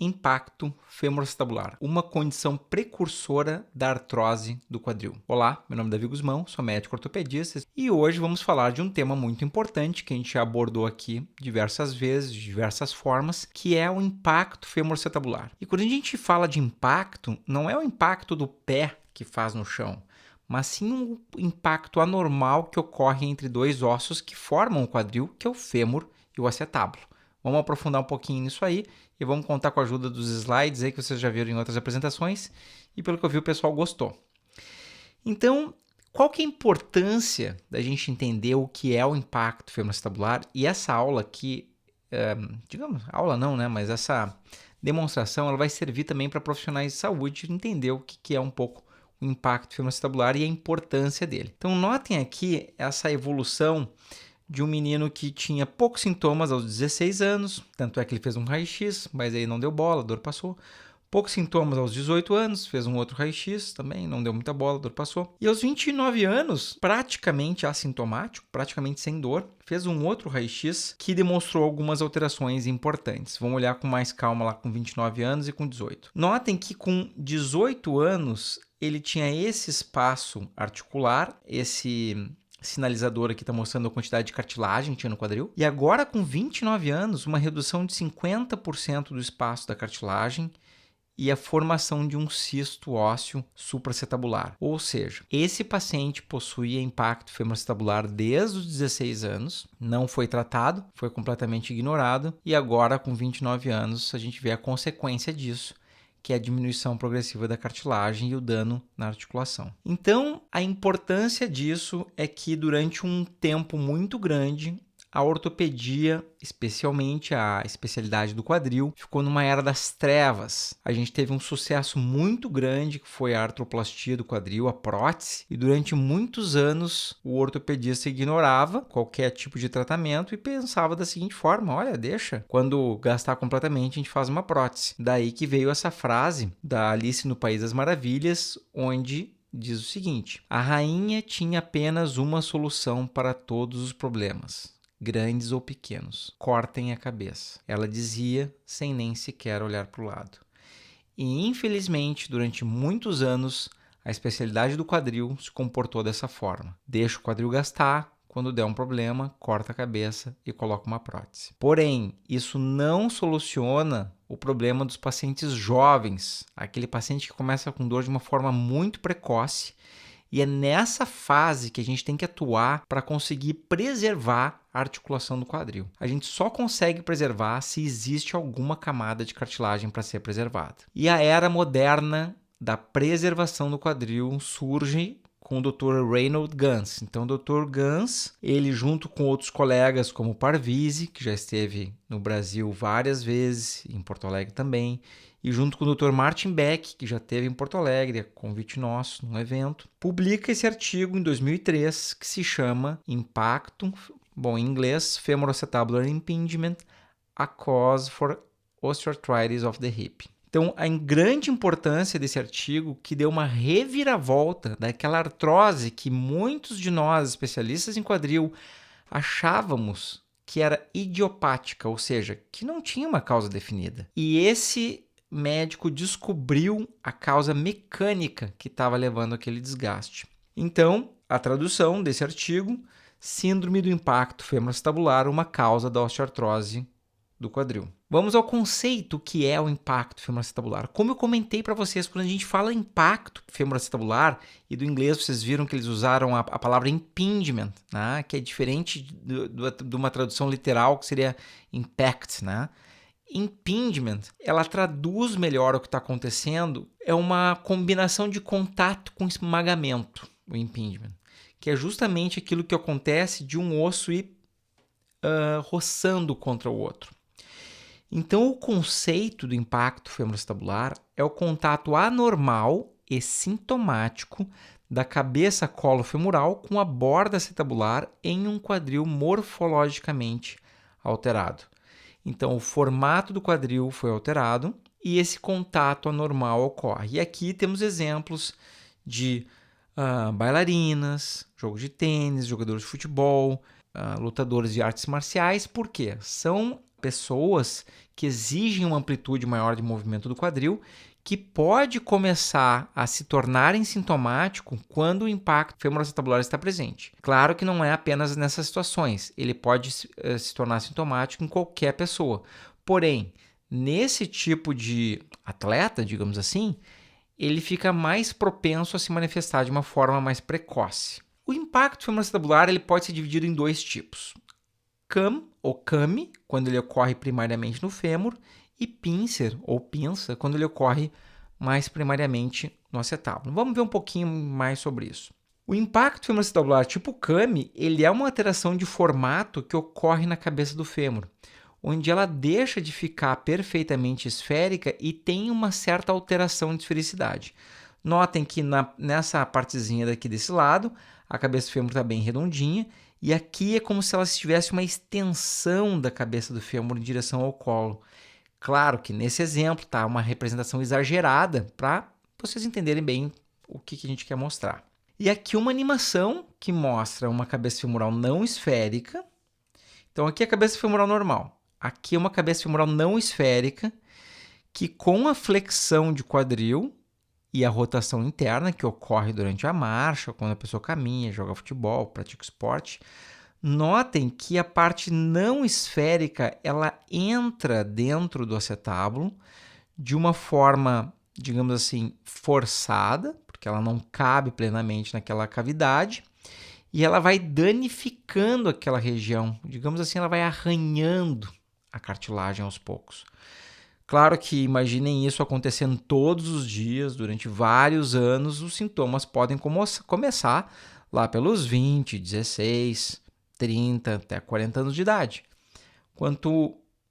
impacto femoroacetabular, uma condição precursora da artrose do quadril. Olá, meu nome é Davi Guzmão, sou médico ortopedista e hoje vamos falar de um tema muito importante que a gente já abordou aqui diversas vezes, de diversas formas, que é o impacto femoroacetabular. E quando a gente fala de impacto, não é o impacto do pé que faz no chão, mas sim um impacto anormal que ocorre entre dois ossos que formam o quadril, que é o fêmur e o acetábulo. Vamos aprofundar um pouquinho nisso aí e vamos contar com a ajuda dos slides aí que vocês já viram em outras apresentações e pelo que eu vi o pessoal gostou. Então, qual que é a importância da gente entender o que é o impacto femoroacetabular? E essa aula aqui, aula não, né? Mas essa demonstração ela vai servir também para profissionais de saúde entender o que é um pouco o impacto femoroacetabular e a importância dele. Então, notem aqui essa evolução de um menino que tinha poucos sintomas aos 16 anos, tanto é que ele fez um raio-x, mas aí não deu bola, a dor passou. Poucos sintomas aos 18 anos, fez um outro raio-x, também não deu muita bola, a dor passou. E aos 29 anos, praticamente assintomático, praticamente sem dor, fez um outro raio-x que demonstrou algumas alterações importantes. Vamos olhar com mais calma lá com 29 anos e com 18. Notem que com 18 anos, ele tinha esse espaço articular, esse sinalizador aqui está mostrando a quantidade de cartilagem que tinha no quadril. E agora, com 29 anos, uma redução de 50% do espaço da cartilagem e a formação de um cisto ósseo supraacetabular. Ou seja, esse paciente possuía impacto femoroacetabular desde os 16 anos, não foi tratado, foi completamente ignorado e agora, com 29 anos, a gente vê a consequência disso, que é a diminuição progressiva da cartilagem e o dano na articulação. Então, a importância disso é que durante um tempo muito grande, a ortopedia, especialmente a especialidade do quadril, ficou numa era das trevas. A gente teve um sucesso muito grande que foi a artroplastia do quadril, a prótese, e durante muitos anos o ortopedista ignorava qualquer tipo de tratamento e pensava da seguinte forma: olha, deixa, quando gastar completamente a gente faz uma prótese. Daí que veio essa frase da Alice no País das Maravilhas, onde diz o seguinte: a rainha tinha apenas uma solução para todos os problemas, grandes ou pequenos, cortem a cabeça. Ela dizia sem nem sequer olhar para o lado. E infelizmente, durante muitos anos, a especialidade do quadril se comportou dessa forma. Deixa o quadril gastar, quando der um problema, corta a cabeça e coloca uma prótese. Porém, isso não soluciona o problema dos pacientes jovens, aquele paciente que começa com dor de uma forma muito precoce. E é nessa fase que a gente tem que atuar para conseguir preservar a articulação do quadril. A gente só consegue preservar se existe alguma camada de cartilagem para ser preservada. E a era moderna da preservação do quadril surge com o Dr. Reynold Gans. Então, o Dr. Gans, ele junto com outros colegas como Parvisi, que já esteve no Brasil várias vezes, em Porto Alegre também, e junto com o Dr. Martin Beck, que já esteve em Porto Alegre, a convite nosso, num evento, publica esse artigo em 2003, que se chama Impactum, em inglês, Femoroacetabular Impingement, a Cause for Osteoarthritis of the Hip. Então, a grande importância desse artigo que deu uma reviravolta daquela artrose que muitos de nós, especialistas em quadril, achávamos que era idiopática, ou seja, que não tinha uma causa definida. E esse médico descobriu a causa mecânica que estava levando aquele desgaste. Então, a tradução desse artigo: síndrome do impacto femoroacetabular, uma causa da osteoartrose do quadril. Vamos ao conceito que é o impacto femoroacetabular. Como eu comentei para vocês, quando a gente fala impacto femoroacetabular, e do inglês vocês viram que eles usaram a palavra impingement, né? Que é diferente de uma tradução literal que seria impact, né? Impingement, ela traduz melhor o que está acontecendo, é uma combinação de contato com esmagamento, o impingement, que é justamente aquilo que acontece de um osso ir roçando contra o outro. Então, o conceito do impacto femoroacetabular é o contato anormal e sintomático da cabeça colo-femoral com a borda acetabular em um quadril morfologicamente alterado. Então, o formato do quadril foi alterado e esse contato anormal ocorre. E aqui temos exemplos de bailarinas, jogo de tênis, jogadores de futebol, lutadores de artes marciais. Por quê? São pessoas que exigem uma amplitude maior de movimento do quadril, que pode começar a se tornarem sintomático quando o impacto femoroacetabular está presente. Claro que não é apenas nessas situações, ele pode se tornar sintomático em qualquer pessoa. Porém, nesse tipo de atleta, digamos assim, ele fica mais propenso a se manifestar de uma forma mais precoce. O impacto femoroacetabular ele pode ser dividido em dois tipos. CAM, ou CAMI, quando ele ocorre primariamente no fêmur, e pincer, ou pinça, quando ele ocorre mais primariamente no acetábulo. Vamos ver um pouquinho mais sobre isso. O impacto femoroacetabular tipo CAMI, ele é uma alteração de formato que ocorre na cabeça do fêmur, onde ela deixa de ficar perfeitamente esférica e tem uma certa alteração de esfericidade. Notem que nessa partezinha daqui desse lado, a cabeça do fêmur está bem redondinha, e aqui é como se ela tivesse uma extensão da cabeça do fêmur em direção ao colo. Claro que nesse exemplo está uma representação exagerada para vocês entenderem bem o que a gente quer mostrar. E aqui uma animação que mostra uma cabeça femoral não esférica. Então aqui é a cabeça femoral normal. Aqui é uma cabeça femoral não esférica que com a flexão de quadril e a rotação interna que ocorre durante a marcha, quando a pessoa caminha, joga futebol, pratica esporte, notem que a parte não esférica ela entra dentro do acetábulo de uma forma, digamos assim, forçada, porque ela não cabe plenamente naquela cavidade, e ela vai danificando aquela região, digamos assim, ela vai arranhando a cartilagem aos poucos. Claro que imaginem isso acontecendo todos os dias, durante vários anos, os sintomas podem começar lá pelos 20, 16, 30, até 40 anos de idade.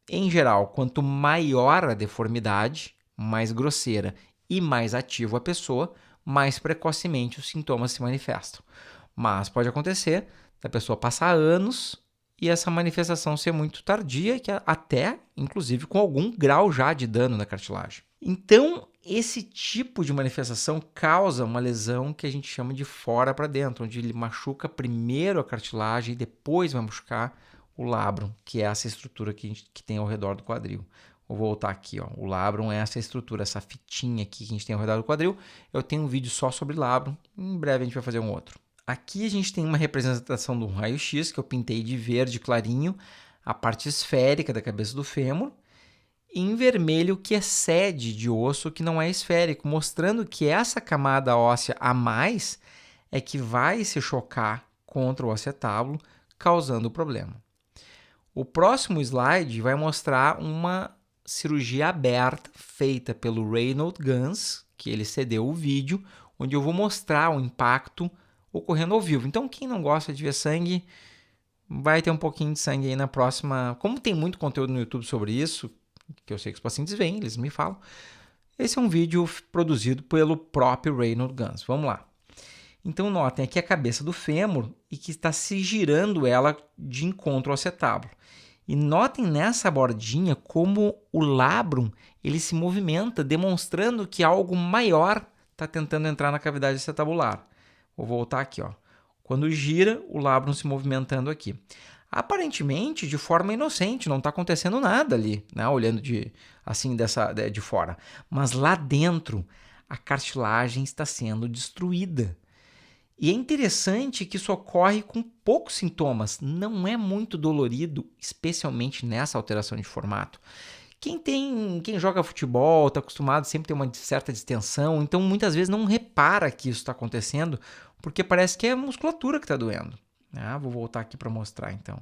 Em geral, quanto maior a deformidade, mais grosseira e mais ativa a pessoa, mais precocemente os sintomas se manifestam. Mas pode acontecer da pessoa passar anos e essa manifestação ser muito tardia, que até, inclusive, com algum grau já de dano na cartilagem. Então, esse tipo de manifestação causa uma lesão que a gente chama de fora para dentro, onde ele machuca primeiro a cartilagem e depois vai machucar o labrum, que é essa estrutura que tem ao redor do quadril. Vou voltar aqui, ó. O labrum é essa estrutura, essa fitinha aqui que a gente tem ao redor do quadril. Eu tenho um vídeo só sobre labrum, em breve a gente vai fazer um outro. Aqui a gente tem uma representação do raio-x que eu pintei de verde clarinho, a parte esférica da cabeça do fêmur, e em vermelho que excede de osso que não é esférico, mostrando que essa camada óssea a mais é que vai se chocar contra o acetábulo, causando o problema. O próximo slide vai mostrar uma cirurgia aberta feita pelo Reinhold Gans, que ele cedeu o vídeo, onde eu vou mostrar o impacto ocorrendo ao vivo. Então, quem não gosta de ver sangue, vai ter um pouquinho de sangue aí na próxima. Como tem muito conteúdo no YouTube sobre isso, que eu sei que os pacientes veem, eles me falam, esse é um vídeo produzido pelo próprio Reinhold Gans. Vamos lá. Então, notem aqui a cabeça do fêmur e que está se girando ela de encontro ao acetábulo. E notem nessa bordinha como o labrum ele se movimenta, demonstrando que algo maior está tentando entrar na cavidade acetabular. Vou voltar aqui, ó. Quando gira, o labrum se movimentando aqui. Aparentemente, de forma inocente, não está acontecendo nada ali, né? Olhando de fora. Mas lá dentro, a cartilagem está sendo destruída. E é interessante que isso ocorre com poucos sintomas. Não é muito dolorido, especialmente nessa alteração de formato. Quem joga futebol, está acostumado, sempre tem uma certa distensão, então muitas vezes não repara que isso está acontecendo, porque parece que é a musculatura que está doendo. Vou voltar aqui para mostrar então.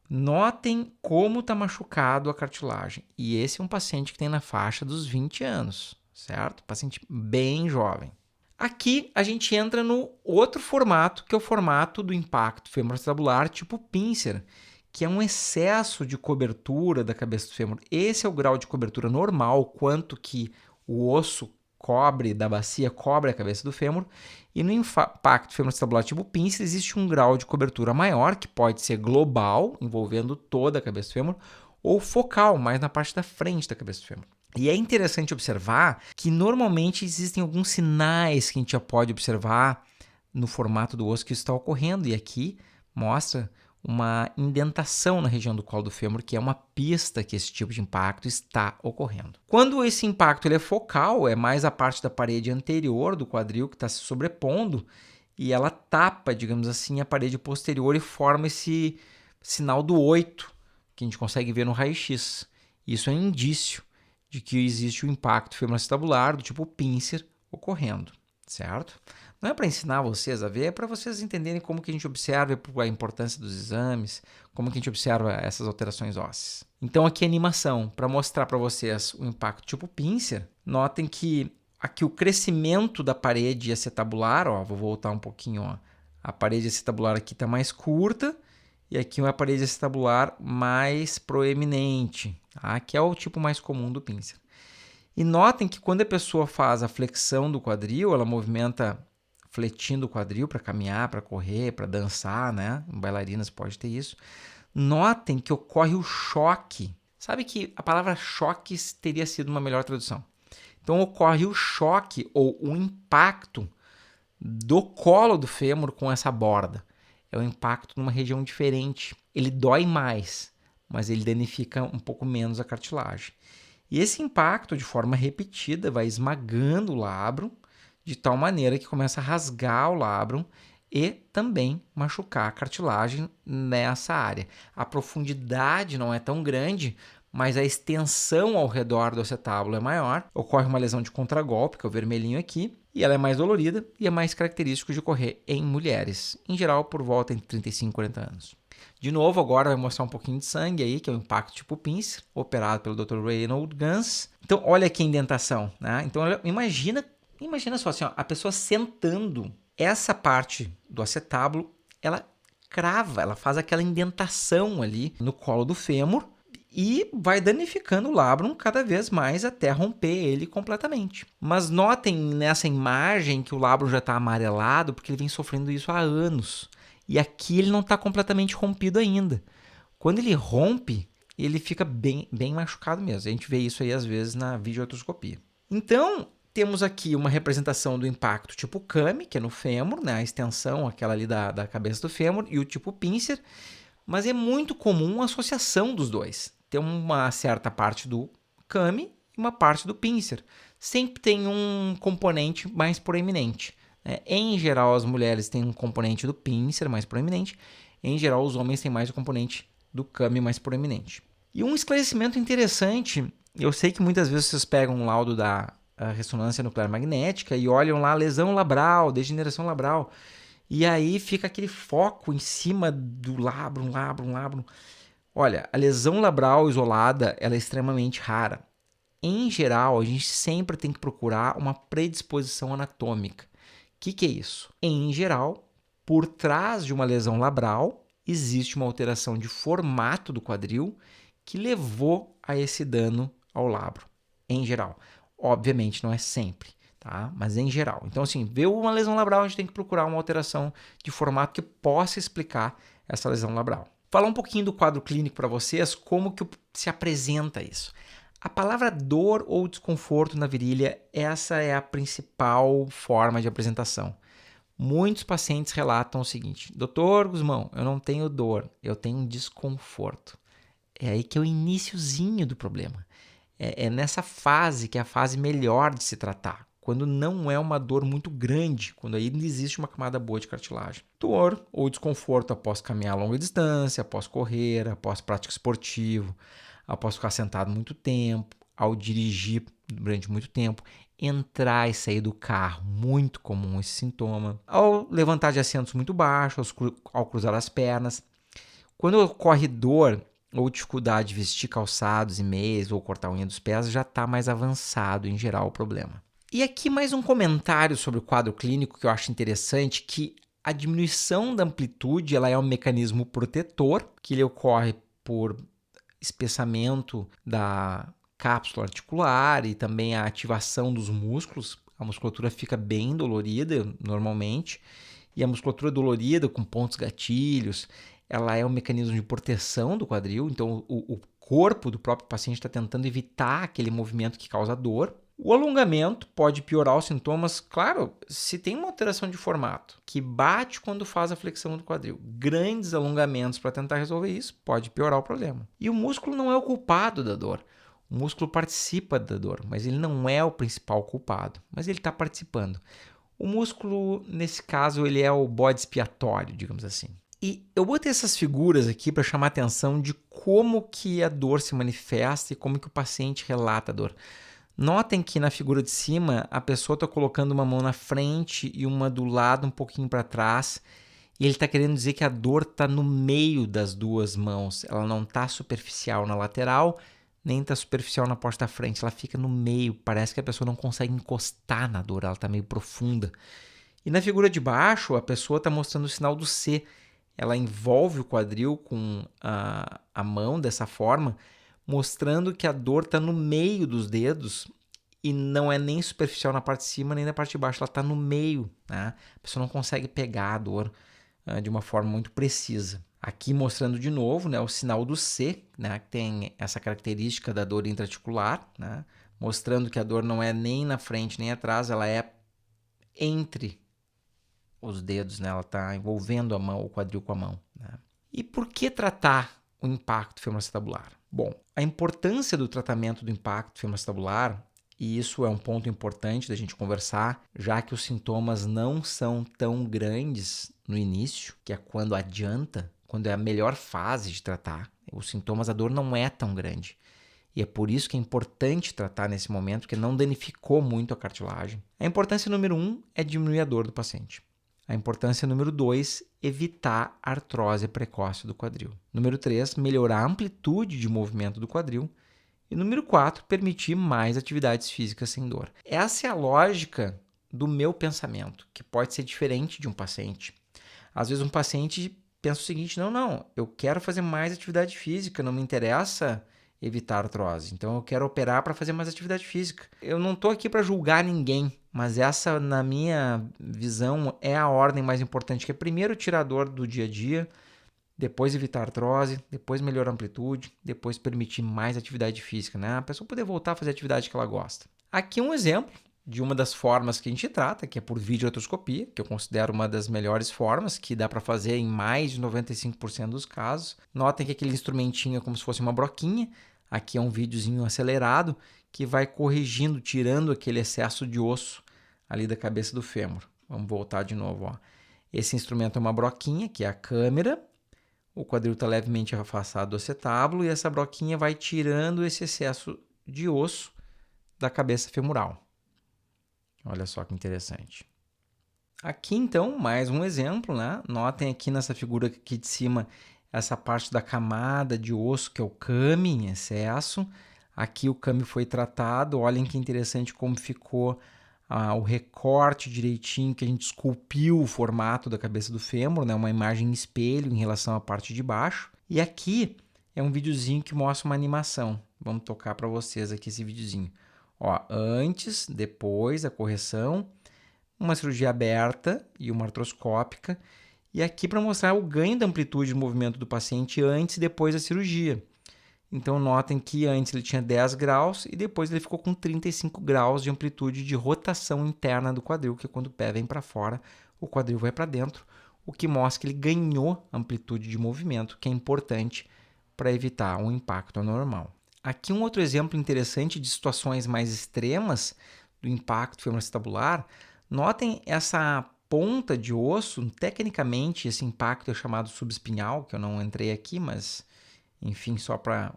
Notem como está machucado a cartilagem. E esse é um paciente que tem na faixa dos 20 anos, certo? Paciente bem jovem. Aqui a gente entra no outro formato, que é o formato do impacto femoroacetabular tipo pincer, que é um excesso de cobertura da cabeça do fêmur. Esse é o grau de cobertura normal, quanto que o osso da bacia cobre a cabeça do fêmur. E no impacto femoroacetabular tipo pincer existe um grau de cobertura maior, que pode ser global, envolvendo toda a cabeça do fêmur, ou focal, mais na parte da frente da cabeça do fêmur. E é interessante observar que normalmente existem alguns sinais que a gente já pode observar no formato do osso que isso está ocorrendo. E aqui mostra uma indentação na região do colo do fêmur, que é uma pista que esse tipo de impacto está ocorrendo. Quando esse impacto ele é focal, é mais a parte da parede anterior do quadril que está se sobrepondo e ela tapa, digamos assim, a parede posterior e forma esse sinal do 8, que a gente consegue ver no raio-x. Isso é um indício de que existe o impacto femoroacetabular do tipo pincer ocorrendo, certo? Não é para ensinar vocês a ver, é para vocês entenderem como que a gente observa a importância dos exames, como que a gente observa essas alterações ósseas. Então aqui a animação, para mostrar para vocês o impacto tipo pincer. Notem que aqui o crescimento da parede acetabular, ó, vou voltar um pouquinho, ó, a parede acetabular aqui está mais curta e aqui uma parede acetabular mais proeminente, tá? Que é o tipo mais comum do pincer. E notem que quando a pessoa faz a flexão do quadril, ela movimenta fletindo o quadril para caminhar, para correr, para dançar, né? Em bailarinas pode ter isso. Notem que ocorre o choque. Sabe que a palavra choque teria sido uma melhor tradução. Então ocorre o choque ou o impacto do colo do fêmur com essa borda. É um impacto numa região diferente. Ele dói mais, mas ele danifica um pouco menos a cartilagem. E esse impacto, de forma repetida, vai esmagando o labrum, de tal maneira que começa a rasgar o labrum e também machucar a cartilagem nessa área. A profundidade não é tão grande, mas a extensão ao redor do acetábulo é maior. Ocorre uma lesão de contragolpe, que é o vermelhinho aqui, e ela é mais dolorida e é mais característico de ocorrer em mulheres, em geral por volta entre 35 e 40 anos. De novo, agora vai mostrar um pouquinho de sangue aí, que é o impacto tipo pincer, operado pelo Dr. Reynold Gans. Então, olha aqui a indentação, né? Então, imagina só assim, ó, a pessoa sentando essa parte do acetábulo, ela crava, ela faz aquela indentação ali no colo do fêmur e vai danificando o labrum cada vez mais até romper ele completamente. Mas notem nessa imagem que o labrum já está amarelado porque ele vem sofrendo isso há anos. E aqui ele não está completamente rompido ainda. Quando ele rompe, ele fica bem machucado mesmo. A gente vê isso aí às vezes na videoartroscopia. Então, temos aqui uma representação do impacto tipo Kami, que é no fêmur, né? A extensão, aquela ali da cabeça do fêmur, e o tipo pincer. Mas é muito comum a associação dos dois. Tem uma certa parte do Kami e uma parte do pincer. Sempre tem um componente mais proeminente. Em geral, as mulheres têm um componente do pincer mais proeminente. Em geral, os homens têm mais o componente do Kami mais proeminente. E um esclarecimento interessante, eu sei que muitas vezes vocês pegam um laudo da ressonância nuclear magnética e olham lá lesão labral, degeneração labral, e aí fica aquele foco em cima do labrum. Olha, a lesão labral isolada ela é extremamente rara. Em geral, a gente sempre tem que procurar uma predisposição anatômica. O que é isso? Em geral, por trás de uma lesão labral, existe uma alteração de formato do quadril que levou a esse dano ao labro. Em geral. Obviamente, não é sempre, tá? Mas em geral. Então, assim, vê uma lesão labral, a gente tem que procurar uma alteração de formato que possa explicar essa lesão labral. Falar um pouquinho do quadro clínico para vocês, como que se apresenta isso. A palavra dor ou desconforto na virilha, essa é a principal forma de apresentação. Muitos pacientes relatam o seguinte: Doutor Guzmão, eu não tenho dor, eu tenho desconforto. É aí que é o iniciozinho do problema. É nessa fase que é a fase melhor de se tratar, quando não é uma dor muito grande, quando ainda existe uma camada boa de cartilagem. Dor ou desconforto após caminhar a longa distância, após correr, após prática esportiva, após ficar sentado muito tempo, ao dirigir durante muito tempo, entrar e sair do carro, muito comum esse sintoma, ao levantar de assentos muito baixos, ao cruzar as pernas. Quando ocorre dor ou dificuldade de vestir calçados e meias ou cortar a unha dos pés, já está mais avançado em geral o problema. E aqui mais um comentário sobre o quadro clínico que eu acho interessante, que a diminuição da amplitude ela é um mecanismo protetor, que ele ocorre por espessamento da cápsula articular e também a ativação dos músculos. A musculatura fica bem dolorida normalmente, e a musculatura dolorida com pontos gatilhos, ela é um mecanismo de proteção do quadril, então o corpo do próprio paciente está tentando evitar aquele movimento que causa dor. O alongamento pode piorar os sintomas, claro, se tem uma alteração de formato que bate quando faz a flexão do quadril. Grandes alongamentos para tentar resolver isso pode piorar o problema. E o músculo não é o culpado da dor. O músculo participa da dor, mas ele não é o principal culpado, mas ele está participando. O músculo, nesse caso, ele é o bode expiatório, digamos assim. E eu botei essas figuras aqui para chamar a atenção de como que a dor se manifesta e como que o paciente relata a dor. Notem que na figura de cima a pessoa está colocando uma mão na frente e uma do lado um pouquinho para trás. E ele está querendo dizer que a dor está no meio das duas mãos. Ela não está superficial na lateral, nem está superficial na parte da frente. Ela fica no meio. Parece que a pessoa não consegue encostar na dor. Ela está meio profunda. E na figura de baixo, a pessoa está mostrando o sinal do C. Ela envolve o quadril com a mão dessa forma, mostrando que a dor está no meio dos dedos e não é nem superficial na parte de cima nem na parte de baixo, ela está no meio, né? A pessoa não consegue pegar a dor de uma forma muito precisa. Aqui mostrando de novo, né, o sinal do C, né, que tem essa característica da dor intraarticular, né, mostrando que a dor não é nem na frente nem atrás, ela é entre os dedos, né, ela está envolvendo a mão, o quadril com a mão, né? E por que tratar o impacto femoroacetabular? Bom, a importância do tratamento do impacto femoroacetabular, e isso é um ponto importante da gente conversar, já que os sintomas não são tão grandes no início, que é quando adianta, quando é a melhor fase de tratar. Os sintomas, a dor não é tão grande. E é por isso que é importante tratar nesse momento, porque não danificou muito a cartilagem. A importância número 1 é diminuir a dor do paciente. A importância número 2, evitar a artrose precoce do quadril. Número 3, melhorar a amplitude de movimento do quadril. E número 4, permitir mais atividades físicas sem dor. Essa é a lógica do meu pensamento, que pode ser diferente de um paciente. Às vezes um paciente pensa o seguinte, não, eu quero fazer mais atividade física, não me interessa evitar artrose, então eu quero operar para fazer mais atividade física. Eu não estou aqui para julgar ninguém, mas essa, na minha visão, é a ordem mais importante, que é primeiro tirar a dor do dia a dia, depois evitar artrose, depois melhorar a amplitude, depois permitir mais atividade física, né? A pessoa poder voltar a fazer a atividade que ela gosta. Aqui um exemplo de uma das formas que a gente trata, que é por videoartroscopia, que eu considero uma das melhores formas, que dá para fazer em mais de 95% dos casos. Notem que aquele instrumentinho é como se fosse uma broquinha. Aqui é um videozinho acelerado que vai corrigindo, tirando aquele excesso de osso ali da cabeça do fêmur. Vamos voltar de novo, ó. Esse instrumento é uma broquinha, que é a câmera. O quadril está levemente afastado do acetábulo e essa broquinha vai tirando esse excesso de osso da cabeça femoral. Olha só que interessante. Aqui, então, mais um exemplo, né? Notem aqui nessa figura aqui de cima essa parte da camada de osso, que é o came em excesso. Aqui o came foi tratado. Olhem que interessante como ficou o recorte direitinho, que a gente esculpiu o formato da cabeça do fêmur, né? Uma imagem em espelho em relação à parte de baixo. E aqui é um videozinho que mostra uma animação. Vamos tocar para vocês aqui esse videozinho. Ó, antes, depois, a correção, uma cirurgia aberta e uma artroscópica. E aqui para mostrar o ganho da amplitude de movimento do paciente antes e depois da cirurgia. Então, notem que antes ele tinha 10 graus e depois ele ficou com 35 graus de amplitude de rotação interna do quadril, que é quando o pé vem para fora, o quadril vai para dentro, o que mostra que ele ganhou amplitude de movimento, que é importante para evitar um impacto anormal. Aqui um outro exemplo interessante de situações mais extremas do impacto femoroacetabular. Notem essa ponta de osso, tecnicamente esse impacto é chamado subespinhal, que eu não entrei aqui, mas enfim, só para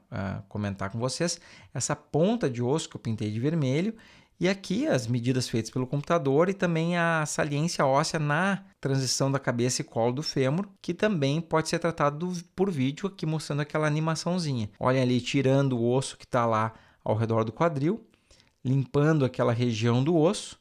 comentar com vocês. Essa ponta de osso que eu pintei de vermelho e aqui as medidas feitas pelo computador e também a saliência óssea na transição da cabeça e colo do fêmur, que também pode ser tratado por vídeo, aqui mostrando aquela animaçãozinha. Olhem ali, tirando o osso que está lá ao redor do quadril, limpando aquela região do osso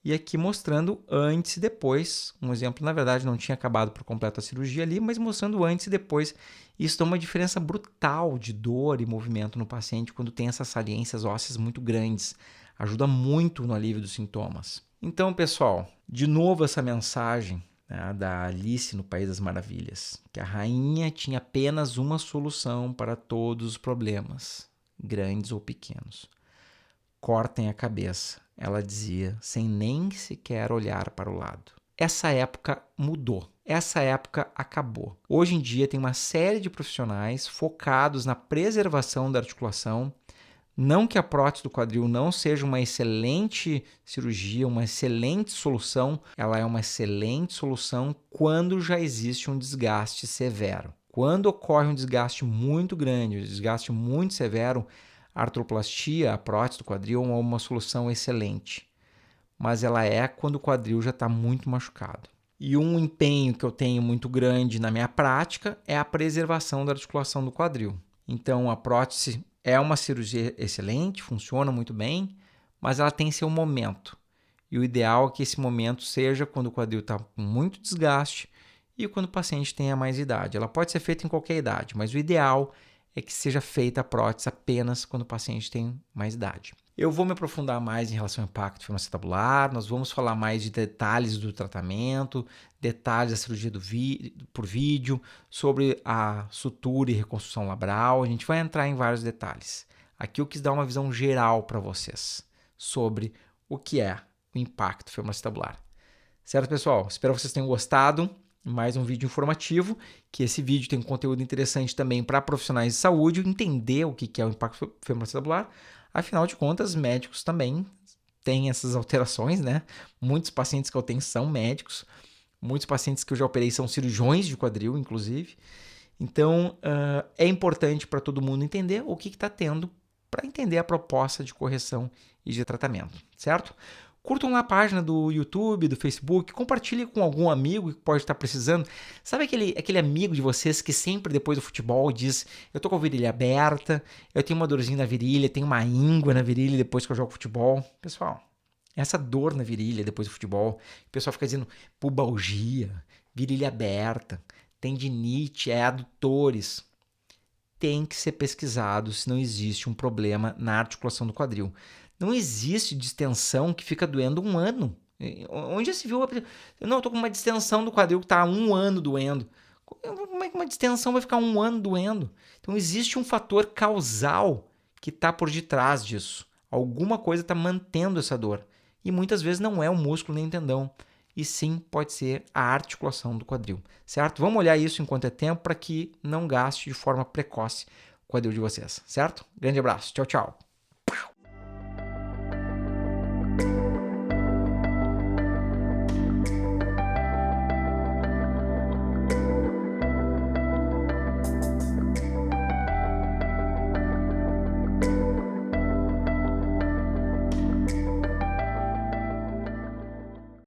e aqui mostrando antes e depois. Um exemplo, na verdade, não tinha acabado por completo a cirurgia ali, mas mostrando antes e depois. Isso dá uma diferença brutal de dor e movimento no paciente quando tem essas saliências ósseas muito grandes. Ajuda muito no alívio dos sintomas. Então, pessoal, de novo essa mensagem, né, da Alice no País das Maravilhas, que a rainha tinha apenas uma solução para todos os problemas, grandes ou pequenos. cortem a cabeça, ela dizia, sem nem sequer olhar para o lado. Essa época mudou. Essa época acabou. Hoje em dia tem uma série de profissionais focados na preservação da articulação. Não que a prótese do quadril não seja uma excelente cirurgia, uma excelente solução, ela é uma excelente solução quando já existe um desgaste severo. Quando ocorre um desgaste muito grande, um desgaste muito severo, a artroplastia, a prótese do quadril, é uma solução excelente. Mas ela é quando o quadril já está muito machucado. E um empenho que eu tenho muito grande na minha prática é a preservação da articulação do quadril. Então, a prótese é uma cirurgia excelente, funciona muito bem, mas ela tem seu momento. E o ideal é que esse momento seja quando o quadril está com muito desgaste e quando o paciente tenha mais idade. Ela pode ser feita em qualquer idade, mas o ideal é que seja feita a prótese apenas quando o paciente tem mais idade. Eu vou me aprofundar mais em relação ao impacto femoroacetabular, nós vamos falar mais de detalhes do tratamento, detalhes da cirurgia por vídeo, sobre a sutura e reconstrução labral, a gente vai entrar em vários detalhes. Aqui eu quis dar uma visão geral para vocês sobre o que é o impacto femoroacetabular. Certo, pessoal? Espero que vocês tenham gostado. Mais um vídeo informativo, que esse vídeo tem um conteúdo interessante também para profissionais de saúde, entender o que é o impacto femoroacetabular. Afinal de contas, médicos também têm essas alterações, né? Muitos pacientes que eu tenho são médicos, muitos pacientes que eu já operei são cirurgiões de quadril, inclusive. Então, é importante para todo mundo entender o que está tendo para entender a proposta de correção e de tratamento, certo? Curtam lá a página do YouTube, do Facebook, compartilhem com algum amigo que pode estar precisando. Sabe aquele amigo de vocês que sempre depois do futebol diz: eu tô com a virilha aberta, eu tenho uma dorzinha na virilha, tenho uma íngua na virilha depois que eu jogo futebol? Pessoal, essa dor na virilha depois do futebol, o pessoal fica dizendo pubalgia, virilha aberta, tendinite, adutores. Tem que ser pesquisado se não existe um problema na articulação do quadril. Não existe distensão que fica doendo um ano. Onde já se viu? Não, eu estou com uma distensão do quadril que está há um ano doendo. Como é que uma distensão vai ficar um ano doendo? Então existe um fator causal que está por detrás disso. Alguma coisa está mantendo essa dor. E muitas vezes não é o músculo nem o tendão. E sim pode ser a articulação do quadril. Certo? Vamos olhar isso enquanto é tempo para que não gaste de forma precoce o quadril de vocês. Certo? Grande abraço. Tchau, tchau.